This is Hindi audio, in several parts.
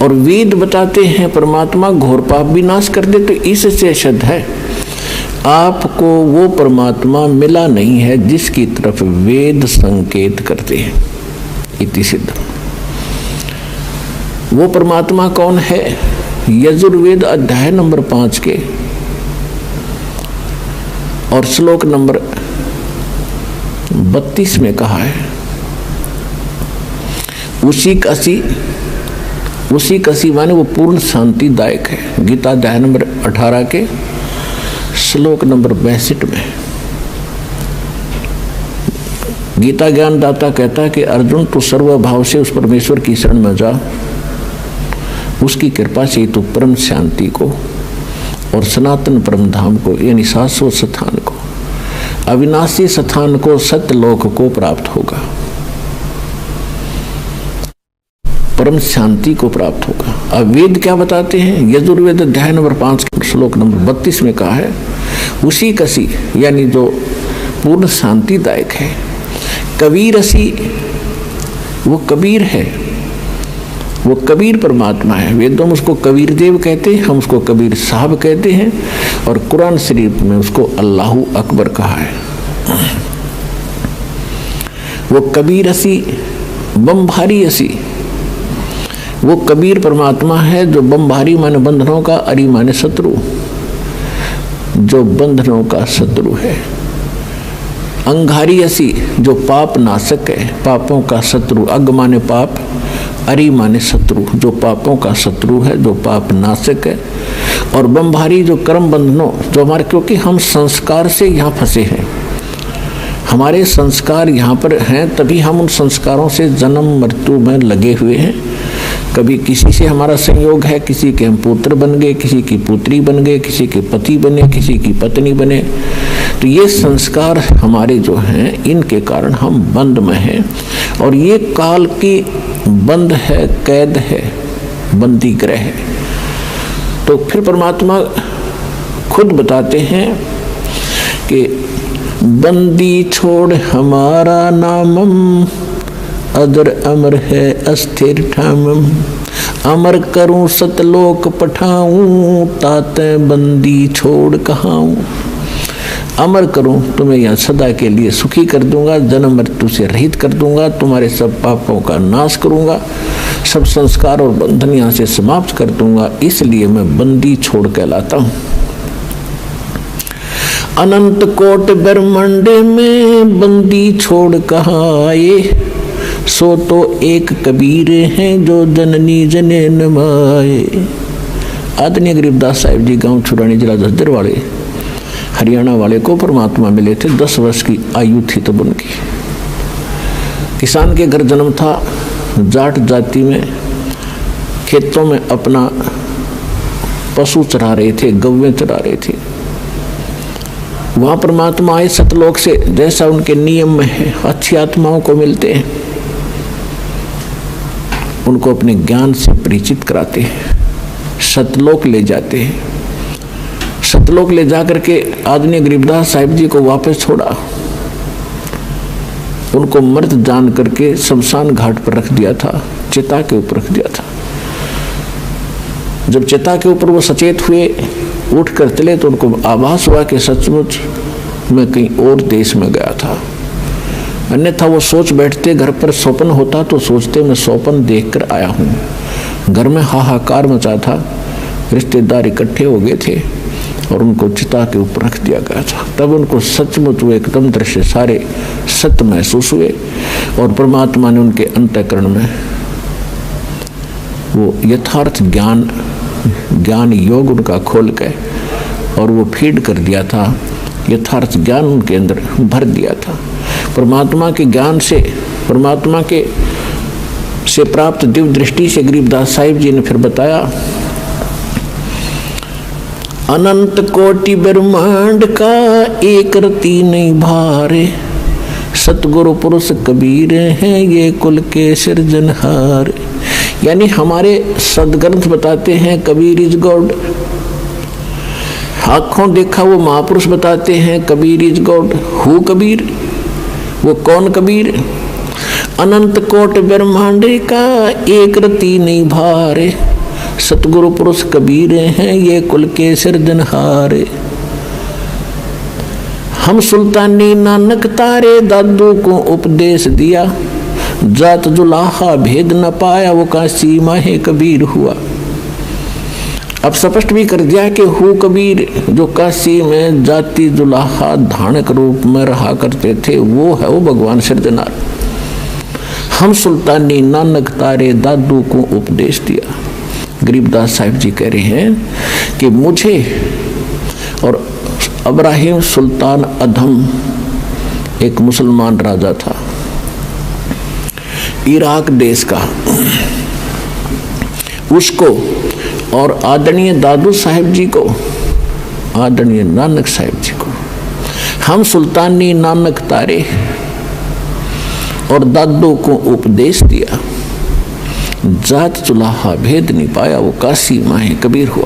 और वेद बताते हैं परमात्मा घोर पाप विनाश कर दे। तो इससे सिद्ध है आपको वो परमात्मा मिला नहीं है जिसकी तरफ वेद संकेत करते हैं। इति सिद्ध। वो परमात्मा कौन है? यजुर्वेद अध्याय नंबर 5 के और श्लोक नंबर 32 में कहा है, उसी कसी माने वो पूर्ण शांतिदायक है। गीता अध्याय नंबर 18 के श्लोक नंबर 62 में गीता ज्ञानदाता कहता है कि अर्जुन तू सर्वभाव से उस परमेश्वर की शरण में जा, उसकी कृपा से तू परम शांति को और सनातन परम धाम को यानी शाश्वत स्थान को, अविनाशी स्थान को, सत्यलोक को प्राप्त होगा, परम शांति को प्राप्त होगा। अब वेद क्या बताते हैं? यजुर्वेद अध्याय नंबर 5 श्लोक नंबर 32 में कहा है, उसी कसी यानी जो पूर्ण शांतिदायक है। कबीर असी, वो कबीर है, वो कबीर परमात्मा है। वेदों में उसको कबीर देव कहते हैं, हम उसको कबीर साहब कहते हैं, और कुरान शरीफ में उसको अल्लाहू अकबर कहा है। वो कबीर असी बमभारी असी, वो कबीर परमात्मा है जो बमभारी माने बंधनों का, अरी माने शत्रु, जो बंधनों का शत्रु है। अंगारी असी, जो पाप नाशक है, पापों का शत्रु। अग माने पाप, अरी माने शत्रु, जो पापों का शत्रु है, जो पाप नाशक है। और बमभारी जो कर्म बंधनों, जो हमारे, क्योंकि हम संस्कार से यहाँ फंसे हैं, हमारे संस्कार यहाँ पर हैं, तभी हम उन संस्कारों से जन्म मृत्यु में लगे हुए हैं। कभी किसी से हमारा संयोग है, किसी के हम पुत्र बन गए, किसी की पुत्री बन गए, किसी के पति बने, किसी की पत्नी बने। तो ये संस्कार हमारे जो हैं, इनके कारण हम बंद में हैं, और ये काल की बंद है, कैद है, बंदी गृह है। तो फिर परमात्मा खुद बताते हैं कि बंदी छोड़ हमारा नामम, अदर अमर है अस्थिर ठामम। अमर करूं सतलोक पठाऊं, ताते बंदी छोड़ कहाऊं। अमर करूं, तुम्हें यहाँ सदा के लिए सुखी कर दूंगा, जन्म मृत्यु से रहित कर दूंगा, तुम्हारे सब पापों का नाश करूंगा, सब संस्कार और बंधन यहाँ से समाप्त कर दूंगा, इसलिए मैं बंदी छोड़ कहलाता हूँ। अनंत कोट ब्रह्मांड में बंदी छोड़ कहाँ आए, सो तो एक कबीर हैं जो जननी जने नमाए। आदरणीय गरीबदास साहिब जी गांव छुरानी जिला झज्जर वाले हरियाणा वाले को परमात्मा मिले थे। 10 वर्ष की आयु थी तब उनकी। किसान के घर जन्म था, जाट जाति में खेतों में अपना पशु चरा रहे थे, गौवें चरा रहे थे। वहां परमात्मा आए सतलोक से, जैसा उनके नियम में है, अच्छी आत्माओं को मिलते हैं, उनको अपने ज्ञान से परिचित कराते हैं, सतलोक ले जाते हैं। सतलोक ले जाकर के आदरणीय गरीबदास साहिब जी को वापस छोड़ा, उनको मृत जान करके शमशान घाट पर रख दिया था, चिता के ऊपर रख दिया था। जब चिता के ऊपर वो सचेत हुए, उठ कर चले, तो उनको आभास हुआ कि सचमुच मैं कहीं और देश में गया था। अन्यथा वो सोच बैठते, घर पर स्वप्न होता तो सोचते मैं स्वप्न देखकर आया हूँ। घर में हाहाकार मचा था, रिश्तेदार इकट्ठे हो गए थे और उनको चिता के ऊपर रख दिया गया था। तब उनको सचमुच वो एकदम दृश्य सारे सत्य महसूस हुए, और परमात्मा ने उनके अंतःकरण में वो यथार्थ ज्ञान योग उनका खोल के और वो फीड कर दिया था, यथार्थ ज्ञान उनके अंदर भर दिया था। परमात्मा के ज्ञान से, परमात्मा के से प्राप्त दिव्य दृष्टि से गरीबदास साहिब जी ने फिर बताया, अनंत कोटि ब्रह्मांड का एक रति नहीं भारे, सतगुरु पुरुष कबीर हैं ये कुल के सिरजनहार। यानी हमारे सदग्रंथ बताते हैं कबीर इज गॉड, आंखों देखा वो महापुरुष बताते हैं Kabir is God. Who Kabir, वो कौन कबीर? अनंत कोट ब्रह्मांड का एक रति नहीं भारे, सतगुरु पुरुष कबीर हैं ये कुल के सिरजनहारे। हम सुल्तानी नानक तारे दादू को उपदेश दिया, जात जुलाहा भेद न पाया वो काशी माहे कबीर हुआ। अब स्पष्ट भी कर दिया कि हु कबीर जो काशी में जाति जुलाहा धानक रूप में रहा करते थे वो है वो भगवान सिरजनार। हम सुल्तानी नानक तारे दादू को उपदेश दिया। गरीबदास साहिब जी कह रहे हैं कि मुझे और इब्राहिम सुल्तान अधम एक मुसलमान राजा था इराक देश का, उसको और आदरणीय दादू साहिब जी को, आदरणीय नानक साहिब जी को हम सुल्तानी नानक तारे और दादू को उपदेश दिया, जात चुलाहा भेद नहीं पाया वो काशी माहे कबीर हुआ।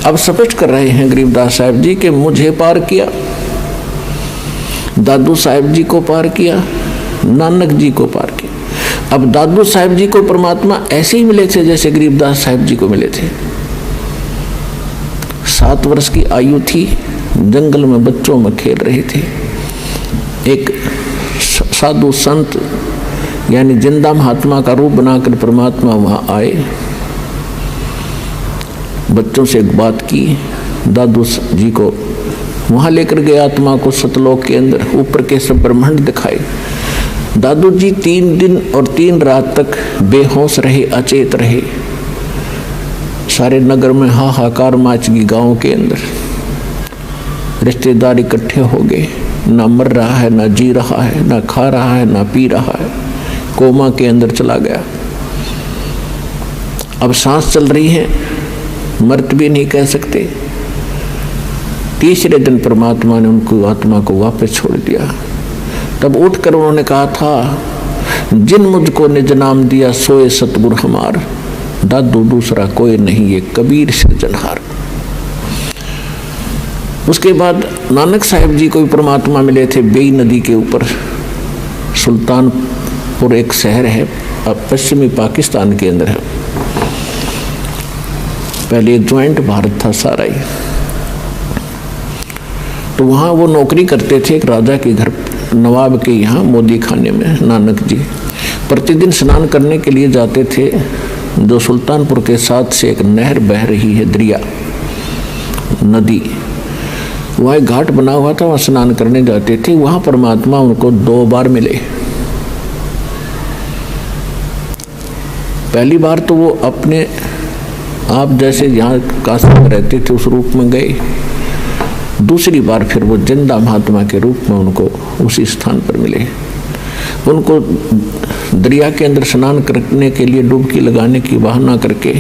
अब स्पष्ट कर रहे हैं गरीबदास साहिब जी कि मुझे पार किया, दादू साहिब जी को पार किया, नानक जी को पार किया। अब दादू साहिब जी को परमात्मा ऐसे ही मिले थे जैसे गरीबदास साहिब जी को मिले थे। 7 वर्ष की आयु थी, जंगल में बच्चों में खेल रहे थे। एक साधु संत यानी जिंदा महात्मा का रूप बनाकर परमात्मा वहां आए, बच्चों से एक बात की, दादू जी को वहां लेकर गए, आत्मा को सतलोक के अंदर ऊपर के सब ब्रह्मांड दिखाए। दादू जी 3 दिन और 3 रात तक बेहोश रहे, अचेत रहे। सारे नगर में हाहाकार मच गई, गांव के अंदर रिश्तेदार इकट्ठे हो गए, ना मर रहा है, ना जी रहा है, ना खा रहा है, ना पी रहा है, कोमा के अंदर चला गया। अब सांस चल रही है, मृत भी नहीं कह सकते। तीसरे दिन परमात्मा ने उनको आत्मा को वापस छोड़ दिया। तब उठकर उन्होंने कहा था, जिन मुझको निज नाम दिया सोए सतगुरु हमार, दादू दूसरा कोई नहीं ये कबीर सिरजनहार। उसके बाद नानक साहिब जी को भी परमात्मा मिले थे बेई नदी के ऊपर। सुल्तानपुर एक शहर है, अब पश्चिमी पाकिस्तान के अंदर है। पहले ज्वाइंट भारत था सारा ही। तो वहाँ वो नौकरी करते थे एक राजा के घर, नवाब के यहाँ मोदी खाने में। नानक जी प्रतिदिन स्नान करने के लिए जाते थे। जो सुल्तानपुर के साथ से एक नहर बह रही है, दरिया नदी, वहाँ एक घाट बना हुआ था, वहाँ स्नान करने जाते थे। वहाँ परमात्मा उनको 2 बार मिले। पहली बार तो वो अपने आप जैसे यहाँ काशी में रहते थे उस रूप में गए। दूसरी बार फिर वो जिंदा महात्मा के रूप में उनको उसी स्थान पर मिले। उनको दरिया के अंदर स्नान करने के लिए डुबकी लगाने की बहाना करके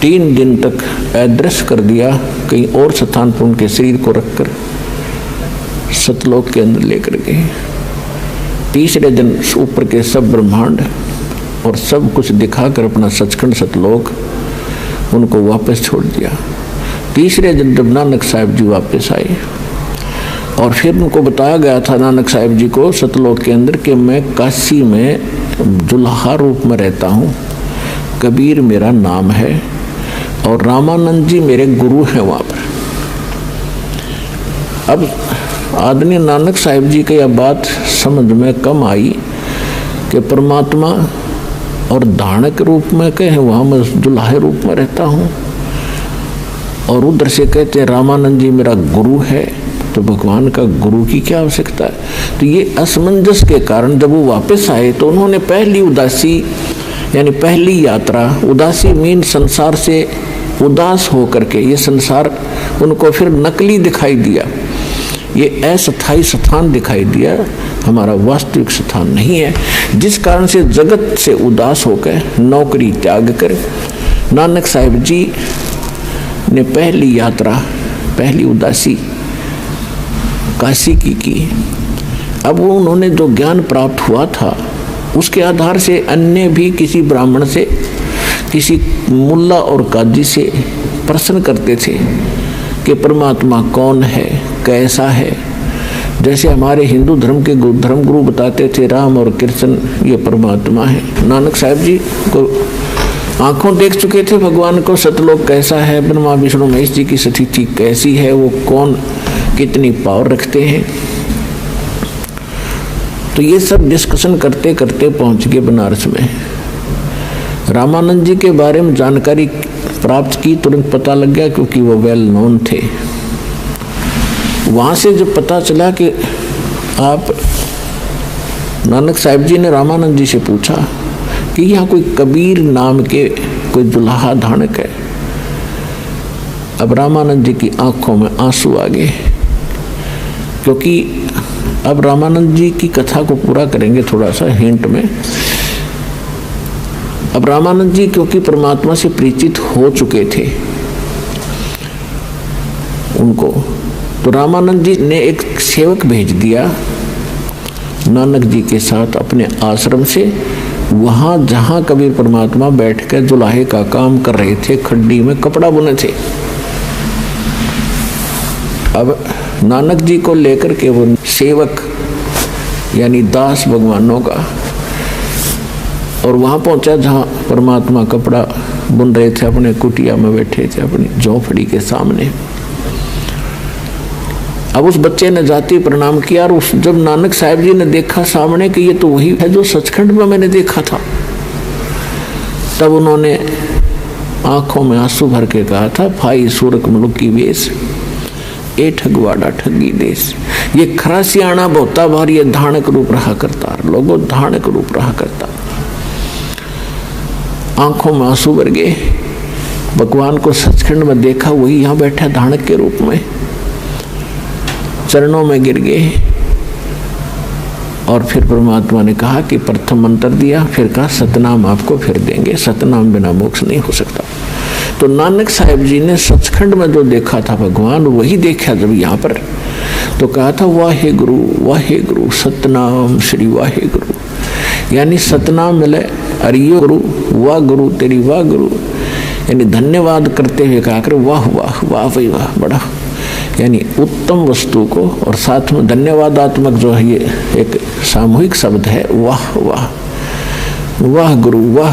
3 दिन तक अदृश्य कर दिया। कहीं और स्थान पर उनके शरीर को रखकर सतलोक के अंदर लेकर गए। तीसरे दिन ऊपर के सब ब्रह्मांड और सब कुछ दिखाकर अपना सचखंड सतलोक उनको वापस छोड़ दिया। तीसरे दिन जब नानक साहिब जी वापस आए और फिर उनको बताया गया था नानक साहिब जी को सतलोक के अंदर कि मैं काशी में जुल्हा रूप में रहता हूँ, कबीर मेरा नाम है और रामानंद जी मेरे गुरु हैं वहाँ पर। अब आदरणीय नानक साहिब जी की यह बात समझ में कम आई कि परमात्मा और धानक रूप में कहे वहाँ मैं जुल्हे रूप में रहता हूँ, और उधर से कहते हैं रामानंद जी मेरा गुरु है, तो भगवान का गुरु की क्या आवश्यकता है। तो ये असमंजस के कारण जब वो वापस आए तो उन्होंने पहली उदासी यानी पहली यात्रा, उदासी मीन संसार से उदास होकर के, ये संसार उनको फिर नकली दिखाई दिया, ये अस्थायी स्थान दिखाई दिया, हमारा वास्तविक स्थान नहीं है। जिस कारण से जगत से उदास होकर नौकरी त्याग कर नानक साहिब जी ने पहली यात्रा, पहली उदासी काशी की। अब वो उन्होंने जो ज्ञान प्राप्त हुआ था उसके आधार से अन्य भी किसी ब्राह्मण से, किसी मुल्ला और काजी से प्रश्न करते थे कि परमात्मा कौन है, कैसा है। जैसे हमारे हिंदू धर्म के धर्म गुरु बताते थे राम और कृष्ण ये परमात्मा है। नानक साहब जी को आंखों देख चुके थे भगवान को, सतलोक कैसा है, ब्रह्मा विष्णु महेश जी की स्थिति कैसी है, वो कौन कितनी पावर रखते हैं। तो ये सब डिस्कशन करते करते पहुंच गए बनारस में। रामानंद जी के बारे में जानकारी प्राप्त की, तुरंत पता लग गया क्योंकि वो वेल नोन थे। वहाँ से जब पता चला कि आप, नानक साहब जी ने रामानंद जी से पूछा कि यहाँ कोई कबीर नाम के कोई दुल्हा धानक है। अब रामानंद जी की आंखों में आंसू आ गए, क्योंकि अब रामानंद जी की कथा को पूरा करेंगे थोड़ा सा हिंट में। अब रामानंद जी क्योंकि परमात्मा से परिचित हो चुके थे उनको, तो रामानंद जी ने एक सेवक भेज दिया नानक जी के साथ अपने आश्रम से, वहाँ जहाँ कबीर परमात्मा बैठकर जुलाहे का काम कर रहे थे, खड्डी में कपड़ा बुने थे। अब नानक जी को लेकर के वो सेवक यानी दास भगवानों का, और वहाँ पहुँचा जहाँ परमात्मा कपड़ा बुन रहे थे, अपने कुटिया में बैठे थे अपनी झोंपड़ी के सामने। अब उस बच्चे ने जाति प्रणाम किया, और उस जब नानक साहब जी ने देखा सामने कि ये तो वही है जो सचखंड में मैंने देखा था, तब उन्होंने आंखों में आंसू भर के कहा था, भाई सूरक मुलुक की वेश ए ठगवाड़ा ठगी देश। ये खरा सियाणा बहुता भार, ये धानक रूप रहा करता, लोगों धानक रूप रहा करता। आंखों में आंसू भर गए, भगवान को सचखंड में देखा, वही यहाँ बैठा धानक के रूप में, चरणों में गिर गए। और फिर परमात्मा ने कहा कि प्रथम मंत्र दिया, फिर कहा सतनाम आपको फिर देंगे, सतनाम बिना मोक्ष नहीं हो सकता। तो नानक साहब जी ने सचखंड में जो देखा था भगवान, वही देखा जब यहाँ पर, तो कहा था वाहे गुरु सतनाम श्री वाहे गुरु, यानी सतनाम मिले अरियो गुरु, वाह गुरु तेरी वाह गुरु, यानी धन्यवाद करते हुए कहा कर वाह वाह वाह भाई वाह, बड़ा यानी उत्तम वस्तु को, और साथ में धन्यवादात्मक जो है ये एक सामूहिक शब्द है, वाह वाह वाह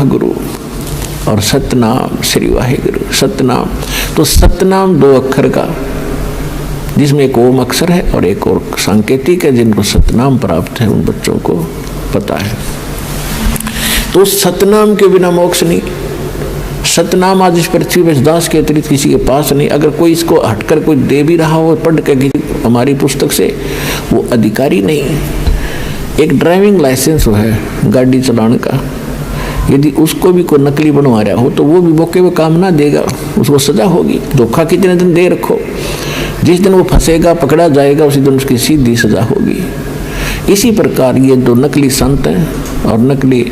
गुरु, और सतनाम श्री वाहे गुरु। सतनाम, तो सतनाम दो अक्षर का, जिसमें एक ओम अक्षर है और एक और सांकेतिक है, जिनको सतनाम प्राप्त है उन बच्चों को पता है। तो सतनाम के बिना मोक्ष नहीं। सतनाम आज इस पृथ्वी पर दास के अतिरिक्त किसी के पास नहीं। अगर कोई इसको हटकर कोई दे भी रहा हो पढ़ के हमारी पुस्तक से, वो अधिकारी नहीं। एक ड्राइविंग लाइसेंस है गाड़ी चलाने का, यदि उसको भी कोई नकली बनवा रहा हो तो वो भी मौके में काम ना देगा, उसको सजा होगी। धोखा कितने दिन दे रखो, जिस दिन वो फंसेगा पकड़ा जाएगा उसी दिन उसकी सीधी सजा होगी। इसी प्रकार ये दो नकली संत हैं और नकली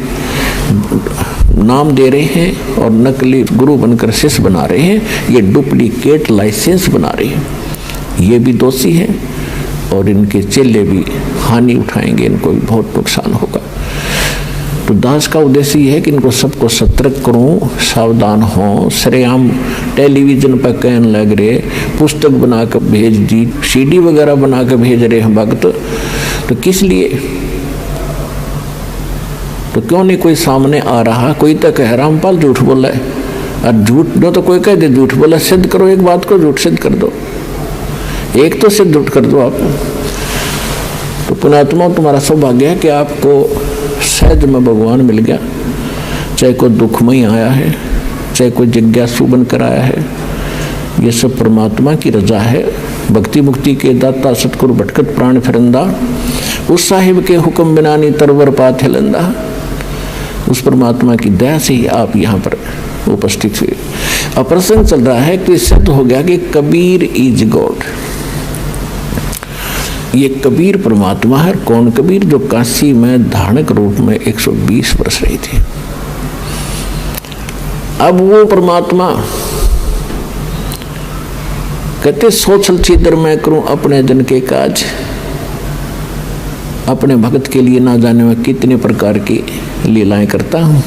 नाम दे रहे हैं और नकली गुरु बनकर शिष्य बना रहे हैं, ये डुप्लीकेट लाइसेंस बना रहे हैं, ये भी दोषी हैं और इनके चेले भी हानि उठाएंगे, इनको भी बहुत नुकसान होगा। तो दास का उद्देश्य ये है कि इनको सबको सतर्क करूं, सावधान हों। सरेआम टेलीविजन पर कहने लग रहे, पुस्तक बनाकर भेज दी, सीडी वगैरह बनाकर भेज रहे हैं भक्त, तो किस लिए? तो क्यों नहीं कोई सामने आ रहा? कोई तो कह रामपाल झूठ बोला है, और झूठ दो तो कोई कह दे झूठ बोला, सिद्ध करो एक बात को, झूठ सिद्ध कर दो, एक तो सिद्ध झूठ कर दो आप। तो पुण्यात्मा तुम्हारा सौभाग्य है कि आपको सहज में भगवान मिल गया, चाहे कोई दुखमय आया है, चाहे कोई जिज्ञासु बनकर आया है, ये सब परमात्मा की रजा है। भक्ति मुक्ति के दाता सतगुरु भटकत प्राण फिरंदा, उस साहिब के हुक्म बिना नी तरवर पाथे लंदा। उस परमात्मा की दया से ही आप यहाँ पर उपस्थित हुए। अब प्रसंग चल रहा है कि सिद्ध हो गया कि कबीर इज गॉड। ये कबीर परमात्मा है। कौन कबीर? जो काशी में धानक रूप में 120 वर्ष रही थी। अब वो परमात्मा कहते सोचल छिद्र मैं करूं अपने जन के काज, अपने भगत के लिए ना जाने में कितने प्रकार की लीलाएं करता हूँ।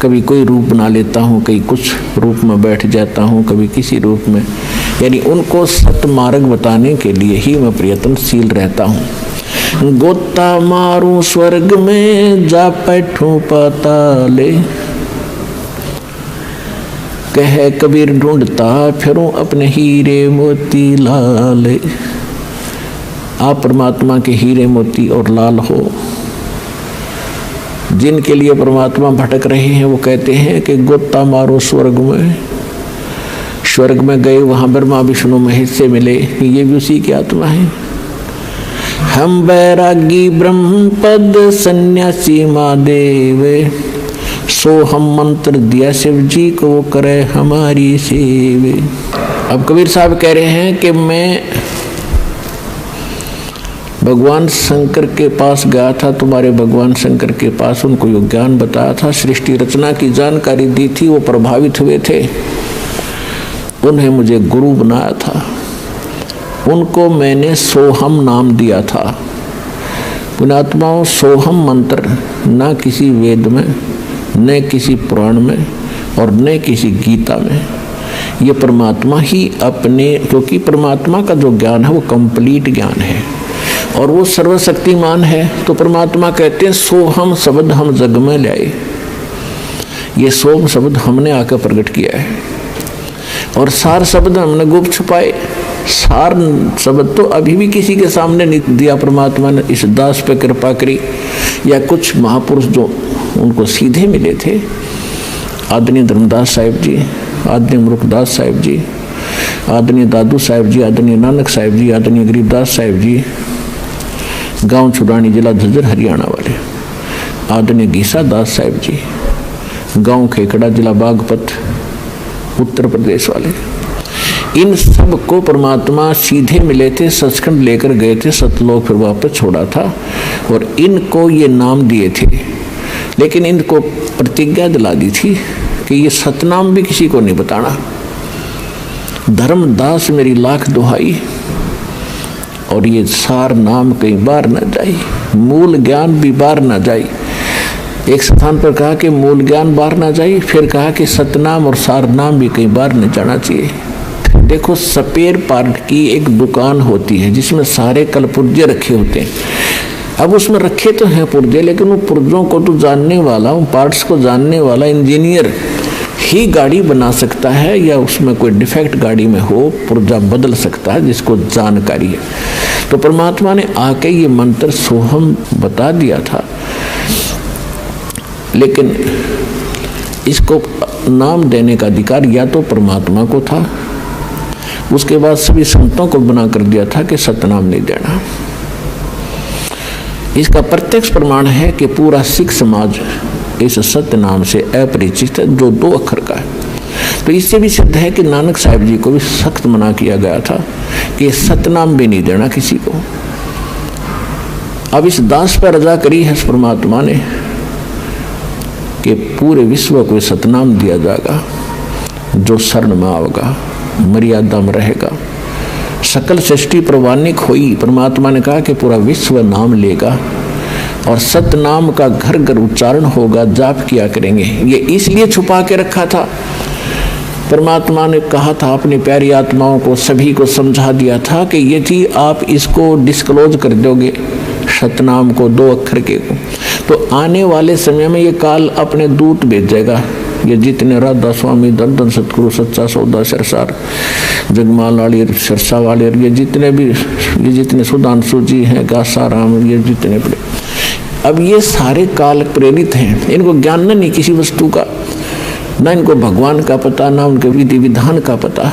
कभी कोई रूप बना लेता हूँ, कहीं कुछ रूप में बैठ जाता हूँ, कभी किसी रूप में, यानी उनको सतमार्ग बताने के लिए ही मैं प्रयत्नशील रहता हूँ। गोता मारूं स्वर्ग में जा बैठूं पाताले, कह कबीर ढूंढता फिरूं अपने हीरे मोती लाले। आप परमात्मा के हीरे मोती और लाल हो। जिनके लिए परमात्मा भटक रहे हैं वो कहते हैं कि गोता मारो स्वर्ग में। स्वर्ग में गए, वहां ब्रह्मा विष्णु महेश से मिले, ये भी उसी की आत्मा है। हम बैरागी ब्रह्म पद सन्यासी महादेव, सो हम मंत्र दिया शिव जी को, वो करे हमारी सेवे। अब कबीर साहब कह रहे हैं कि मैं भगवान शंकर के पास गया था, तुम्हारे भगवान शंकर के पास, उनको यो ज्ञान बताया था, सृष्टि रचना की जानकारी दी थी, वो प्रभावित हुए थे, उन्हें मुझे गुरु बनाया था, उनको मैंने सोहम नाम दिया था। पुण्यात्माओं, सोहम मंत्र न किसी वेद में, न किसी पुराण में और न किसी गीता में, ये परमात्मा ही अपने, क्योंकि परमात्मा का जो ज्ञान है वो कंप्लीट ज्ञान है और वो सर्वशक्तिमान है। तो परमात्मा कहते हैं सोहम शब्द हम जग में लाए, ये सोम शब्द हमने आकर प्रकट किया है और सार शब्द हमने गुप्त छुपाए। सार शब्द तो अभी भी किसी के सामने नहीं दिया परमात्मा ने, इस दास पे कृपा करी या कुछ महापुरुष जो उनको सीधे मिले थे, आदरणीय धर्मदास साहिब जी, आदरणीय मुरुखदास साहिब जी, आदरणीय दादू साहिब जी, आदरणीय नानक साहिब जी, आदरणीय गरीबदास साहिब जी, गांव छुड़ानी जिला झज्जर हरियाणा वाले, आदरणीय गीसा दास साहिब जी, गांव खेकड़ा जिला बागपत उत्तर प्रदेश वाले, इन सब को परमात्मा सीधे मिले थे, सचखंड लेकर गए थे, सतलोक फिर वापस छोड़ा था और इनको ये नाम दिए थे। लेकिन इनको प्रतिज्ञा दिला दी थी कि ये सतनाम भी किसी को नहीं बताना। धर्मदास मेरी लाख दुहाई, और ये सार नाम कहीं बाहर न जाए, मूल ज्ञान भी बाहर न जाए। एक स्थान पर कहा कि मूल ज्ञान बाहर ना जाए, फिर कहा कि सतनाम और सार नाम भी कहीं बाहर नहीं जाना चाहिए। देखो, स्पेयर पार्ट की एक दुकान होती है जिसमें सारे कल पुर्जे रखे होते हैं। अब उसमें रखे तो हैं पुर्जे, लेकिन वो पुर्जों को तो जानने वाला, उन पार्ट्स को जानने वाला इंजीनियर ही गाड़ी बना सकता है, या उसमें कोई डिफेक्ट गाड़ी में हो पुर्जा बदल सकता है जिसको जानकारी है। तो परमात्मा ने आके ये मंत्र सोहम बता दिया था, लेकिन इसको नाम देने का अधिकार या तो परमात्मा को था, उसके बाद सभी संतों को बना कर दिया था कि सतनाम नहीं देना। इसका प्रत्यक्ष प्रमाण है कि पूरा सिख समाज इस सत्य नाम से अपरिचित है, जो 2 अक्षर का है। तो इससे भी सिद्ध है कि नानक साहिब जी को भी सख्त मना किया गया था कि सतनाम भी नहीं देना किसी को। अब इस दास पर रजा करी है परमात्मा ने कि पूरे विश्व को सतनाम दिया जाएगा, जो शरण में आएगा, मर्यादा में रहेगा। सकल सृष्टि प्रवानिक हुई, परमात्मा ने कहा कि पूरा विश्व नाम लेगा और सतनाम का घर घर उच्चारण होगा, जाप किया करेंगे। ये इसलिए छुपा के रखा था, परमात्मा ने कहा था अपनी प्यारी आत्माओं को, सभी को समझा दिया था कि यदि आप इसको डिस्क्लोज कर दोगे सतनाम को, 2 अक्षर के को, तो आने वाले समय में ये काल अपने दूत भेजेगा। ये जितने राधा स्वामी, धन सतगुरु, सच्चा सौदा, सरसार, जगमाल वाली, सरसा वाले, ये जितने सुधांशु जी हैं, गासाराम, ये जितने बड़े, अब ये सारे काल प्रेरित हैं। इनको ज्ञान नहीं किसी वस्तु का, ना इनको भगवान का पता, ना उनके विधि विधान का पता।